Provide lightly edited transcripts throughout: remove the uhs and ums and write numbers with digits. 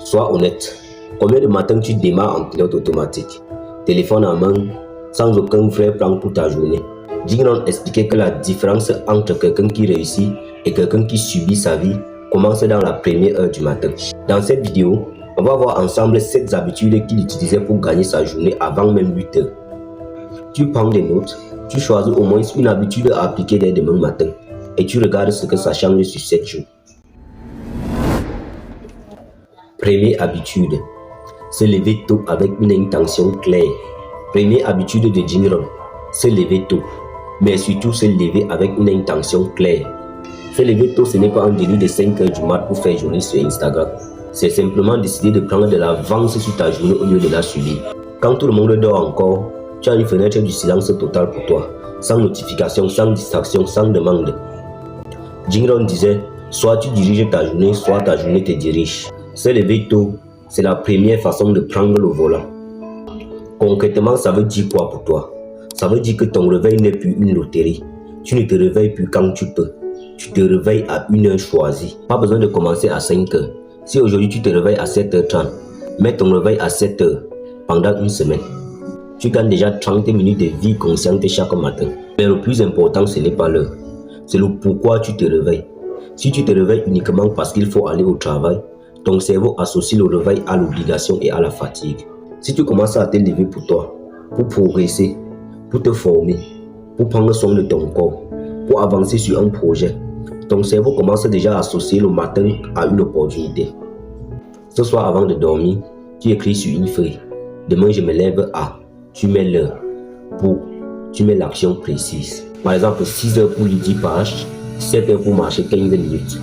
Sois honnête. Combien de matins tu démarres en pilote automatique, téléphone en main, sans aucun vrai plan pour ta journée? Jim Rohn expliquait que la différence entre quelqu'un qui réussit et quelqu'un qui subit sa vie commence dans la première heure du matin. Dans cette vidéo, on va voir ensemble 7 habitudes qu'il utilisait pour gagner sa journée avant même 8 heures. Tu prends des notes, tu choisis au moins une habitude à appliquer dès demain matin et tu regardes ce que ça change sur 7 jours. Première habitude, se lever tôt avec une intention claire. Première habitude de Jim Rohn, se lever tôt, mais surtout se lever avec une intention claire. Se lever tôt, ce n'est pas un délit de 5 heures du mat pour faire journée sur Instagram. C'est simplement décider de prendre de l'avance sur ta journée au lieu de la subir. Quand tout le monde dort encore, tu as une fenêtre du silence total pour toi, sans notification, sans distraction, sans demande. Jim Rohn disait, soit tu diriges ta journée, soit ta journée te dirige. Se lever tôt, c'est la première façon de prendre le volant. Concrètement, ça veut dire quoi pour toi? Ça veut dire que ton réveil n'est plus une loterie. Tu ne te réveilles plus quand tu peux. Tu te réveilles à une heure choisie. Pas besoin de commencer à 5 heures. Si aujourd'hui tu te réveilles à 7h30, mets ton réveil à 7 heures pendant une semaine. Tu gagnes déjà 30 minutes de vie consciente chaque matin. Mais le plus important, ce n'est pas l'heure. C'est le pourquoi tu te réveilles. Si tu te réveilles uniquement parce qu'il faut aller au travail, ton cerveau associe le réveil à l'obligation et à la fatigue. Si tu commences à te lever pour toi, pour progresser, pour te former, pour prendre soin de ton corps, pour avancer sur un projet, ton cerveau commence déjà à associer le matin à une opportunité. Ce soir avant de dormir, tu écris sur une feuille. Demain je me lève à, tu mets l'heure, pour, tu mets l'action précise. Par exemple 6 heures pour lire 10 pages, 7 heures pour marcher 15 minutes.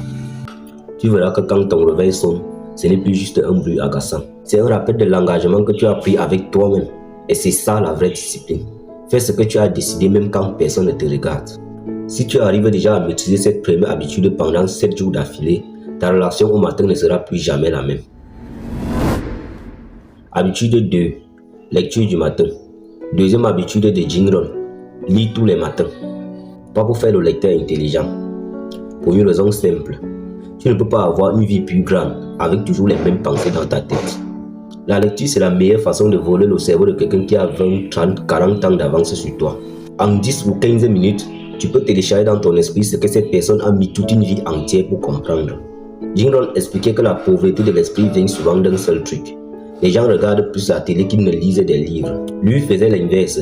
Tu verras que quand ton réveil sonne, ce n'est plus juste un bruit agaçant. C'est un rappel de l'engagement que tu as pris avec toi-même. Et c'est ça la vraie discipline. Fais ce que tu as décidé même quand personne ne te regarde. Si tu arrives déjà à maîtriser cette première habitude pendant 7 jours d'affilée, ta relation au matin ne sera plus jamais la même. Habitude 2. Lecture du matin. Deuxième habitude de Jim Rohn. Lis tous les matins. Pas pour faire le lecteur intelligent. Pour une raison simple. Tu ne peux pas avoir une vie plus grande avec toujours les mêmes pensées dans ta tête. La lecture, c'est la meilleure façon de voler le cerveau de quelqu'un qui a 20, 30, 40 ans d'avance sur toi. En 10 ou 15 minutes, tu peux télécharger dans ton esprit ce que cette personne a mis toute une vie entière pour comprendre. Jim Rohn expliquait que la pauvreté de l'esprit vient souvent d'un seul truc. Les gens regardent plus la télé qu'ils ne lisent des livres. Lui faisait l'inverse.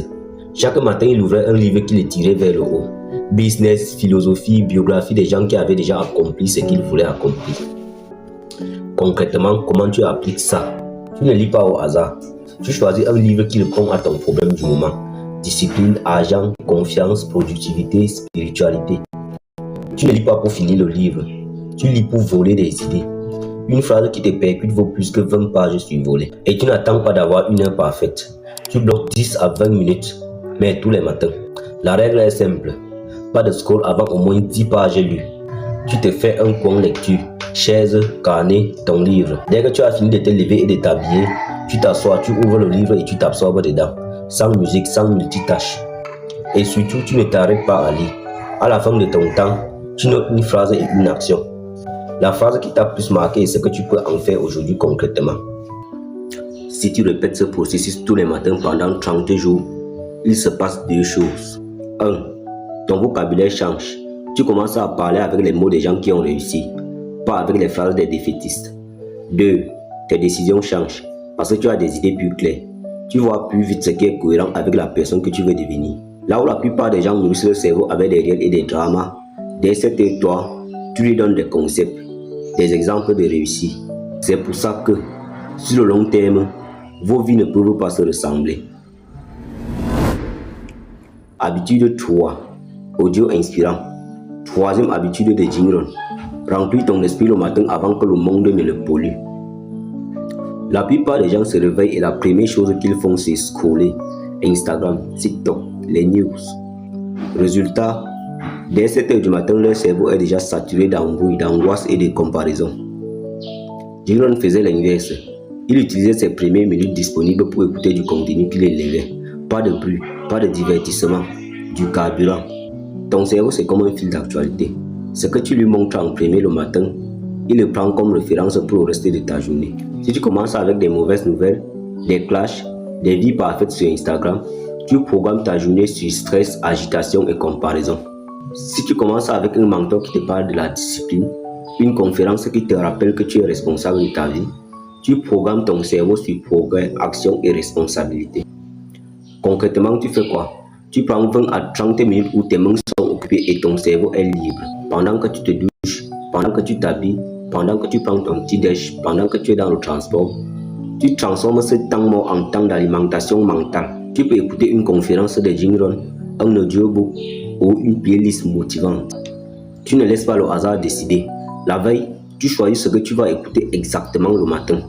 Chaque matin, il ouvrait un livre qui le tirait vers le haut. Business, philosophie, biographie des gens qui avaient déjà accompli ce qu'ils voulaient accomplir. Concrètement, comment tu appliques ça? Tu ne lis pas au hasard. Tu choisis un livre qui répond à ton problème du moment. Discipline, argent, confiance, productivité, spiritualité. Tu ne lis pas pour finir le livre. Tu lis pour voler des idées. Une phrase qui te percute vaut plus que 20 pages survolées. Et tu n'attends pas d'avoir une heure parfaite. Tu bloques 10 à 20 minutes, mais tous les matins. La règle est simple. Pas de scroll avant au moins 10 pages lues. Tu te fais un coin lecture, chaise, carnet, ton livre. Dès que tu as fini de te lever et de t'habiller, tu t'assois, tu ouvres le livre et tu t'absorbes dedans. Sans musique, sans multitâche. Et surtout, tu ne t'arrêtes pas à lire. À la fin de ton temps, tu notes une phrase et une action. La phrase qui t'a plus marqué est ce que tu peux en faire aujourd'hui concrètement. Si tu répètes ce processus tous les matins pendant 30 jours, il se passe 2 choses. 1. Ton vocabulaire change. Tu commences à parler avec les mots des gens qui ont réussi, pas avec les phrases des défaitistes. 2. Tes décisions changent parce que tu as des idées plus claires. Tu vois plus vite ce qui est cohérent avec la personne que tu veux devenir. Là où la plupart des gens nourrissent le cerveau avec des rêves et des dramas, dès cette toi, tu lui donnes des concepts, des exemples de réussite. C'est pour ça que, sur le long terme, vos vies ne peuvent pas se ressembler. Habitude 3. Audio inspirant. Troisième habitude de Jim Rohn. Remplis ton esprit le matin avant que le monde ne le pollue. La plupart des gens se réveillent et la première chose qu'ils font c'est scroller Instagram, TikTok, les news. Résultat, dès 7 heures du matin, leur cerveau est déjà saturé d'embrouilles, d'angoisse et de comparaison. Jim Rohn faisait l'inverse. Il utilisait ses premières minutes disponibles pour écouter du contenu qui l'élevait. Pas de bruit, pas de divertissement, du carburant. Ton cerveau c'est comme un fil d'actualité. Ce que tu lui montres en premier le matin il le prend comme référence pour le reste de ta journée. Si tu commences avec des mauvaises nouvelles, des clashs, des vies parfaites sur Instagram, tu programmes ta journée sur stress, agitation et comparaison. Si tu commences avec un mentor qui te parle de la discipline, une conférence qui te rappelle que tu es responsable de ta vie, tu programmes ton cerveau sur progrès, action et responsabilité. Concrètement, tu fais quoi? Tu prends 20 à 30 minutes où tes mains sont occupées et ton cerveau est libre. Pendant que tu te douches, pendant que tu t'habilles, pendant que tu prends ton petit déj, pendant que tu es dans le transport, tu transformes ce temps mort en temps d'alimentation mentale. Tu peux écouter une conférence de Jim Rohn, un audiobook ou une playlist motivante. Tu ne laisses pas le hasard décider. La veille, tu choisis ce que tu vas écouter exactement le matin.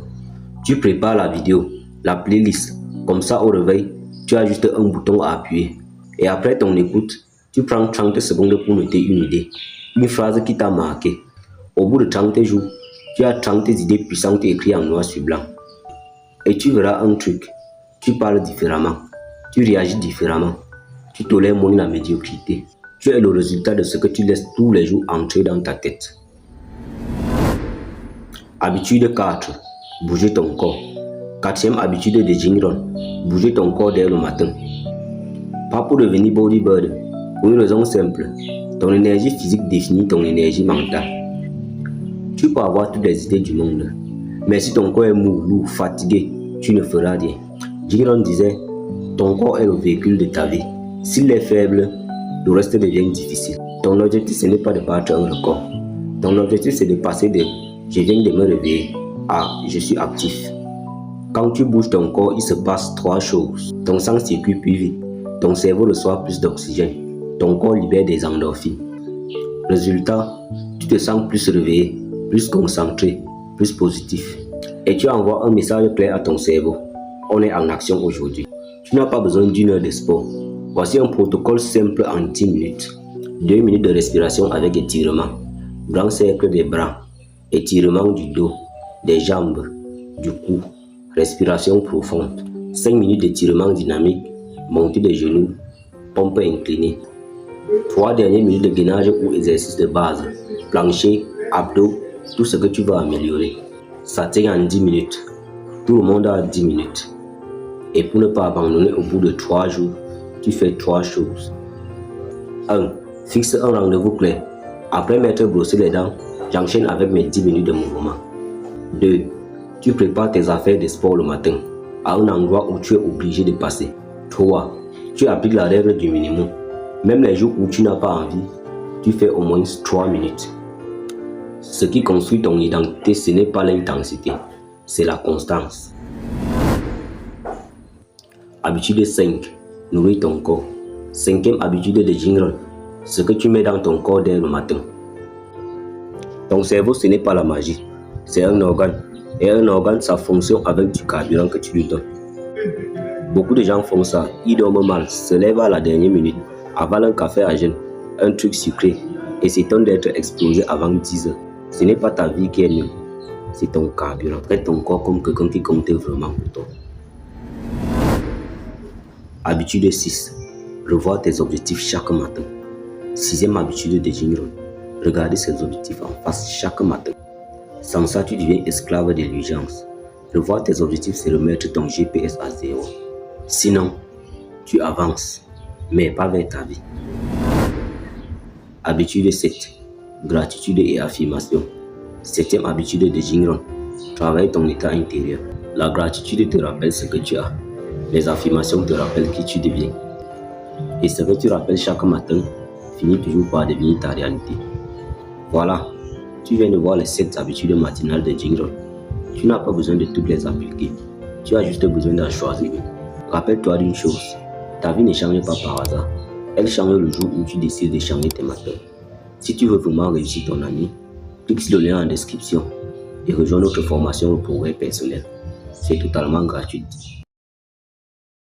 Tu prépares la vidéo, la playlist. Comme ça, au réveil, tu as juste un bouton à appuyer. Et après ton écoute, tu prends 30 secondes pour noter une idée, une phrase qui t'a marqué. Au bout de 30 jours, tu as 30 idées puissantes écrites en noir sur blanc. Et tu verras un truc, tu parles différemment, tu réagis différemment, tu tolères moins la médiocrité. Tu es le résultat de ce que tu laisses tous les jours entrer dans ta tête. Habitude 4. Bouger ton corps. Quatrième habitude de Jim Rohn. Bouger ton corps dès le matin. Pas pour devenir bodybuilder. Pour une raison simple. Ton énergie physique définit ton énergie mentale. Tu peux avoir toutes les idées du monde. Mais si ton corps est mou, lourd, fatigué, tu ne feras rien. Jim Rohn disait, ton corps est le véhicule de ta vie. S'il est faible, le reste devient difficile. Ton objectif, ce n'est pas de battre un record. Ton objectif, c'est de passer de « je viens de me réveiller » à « je suis actif ». Quand tu bouges ton corps, il se passe 3 choses. Ton sang circule plus vite, ton cerveau reçoit plus d'oxygène, ton corps libère des endorphines. Résultat, tu te sens plus réveillé, plus concentré, plus positif. Et tu envoies un message clair à ton cerveau. On est en action aujourd'hui. Tu n'as pas besoin d'une heure de sport. Voici un protocole simple en 10 minutes. 2 minutes de respiration avec étirement. Grand cercle des bras. Étirement du dos, des jambes, du cou. Respiration profonde. 5 minutes d'étirement dynamique. Montée des genoux. Pompe inclinée. 3 dernières minutes de gainage ou exercice de base. Plancher, abdos, tout ce que tu vas améliorer. Ça tient en 10 minutes. Tout le monde a 10 minutes. Et pour ne pas abandonner au bout de 3 jours, tu fais 3 choses. 1. Fixe un rendez-vous clair. Après m'être brossé les dents, j'enchaîne avec mes 10 minutes de mouvement. 2. Tu prépares tes affaires de sport le matin, à un endroit où tu es obligé de passer. 3. Tu appliques la règle du minimum. Même les jours où tu n'as pas envie, tu fais au moins 3 minutes. Ce qui construit ton identité, ce n'est pas l'intensité, c'est la constance. Habitude 5. Nourrir ton corps. 5e habitude de Jim Rohn. Ce que tu mets dans ton corps dès le matin. Ton cerveau, ce n'est pas la magie, c'est un organe. Et un organe, ça fonctionne avec du carburant que tu lui donnes. Beaucoup de gens font ça, ils dorment mal, se lèvent à la dernière minute, avalent un café à jeun, un truc sucré, et s'étonnent d'être explosé avant 10 heures. Ce n'est pas ta vie qui est nulle, c'est ton carburant. Traite ton corps comme quelqu'un qui compte vraiment pour toi. Habitude 6. Revoir tes objectifs chaque matin. 6e habitude de Jim Rohn. Regarder ses objectifs en face chaque matin. Sans ça, tu deviens esclave de l'urgence. Revoir tes objectifs, c'est remettre ton GPS à 0. Sinon, tu avances, mais pas vers ta vie. Habitude 7. Gratitude et affirmation. 7e habitude de Jim Rohn. Travaille ton état intérieur. La gratitude te rappelle ce que tu as. Les affirmations te rappellent qui tu deviens. Et ce que tu rappelles chaque matin finit toujours par devenir ta réalité. Voilà, tu viens de voir les 7 habitudes matinales de Jim Rohn. Tu n'as pas besoin de toutes les appliquer. Tu as juste besoin d'en choisir une. Rappelle-toi d'une chose, ta vie ne change pas par hasard. Elle change le jour où tu décides de changer tes matins. Si tu veux vraiment réussir ton année, clique sur le lien en description et rejoins notre formation au progrès personnel. C'est totalement gratuit.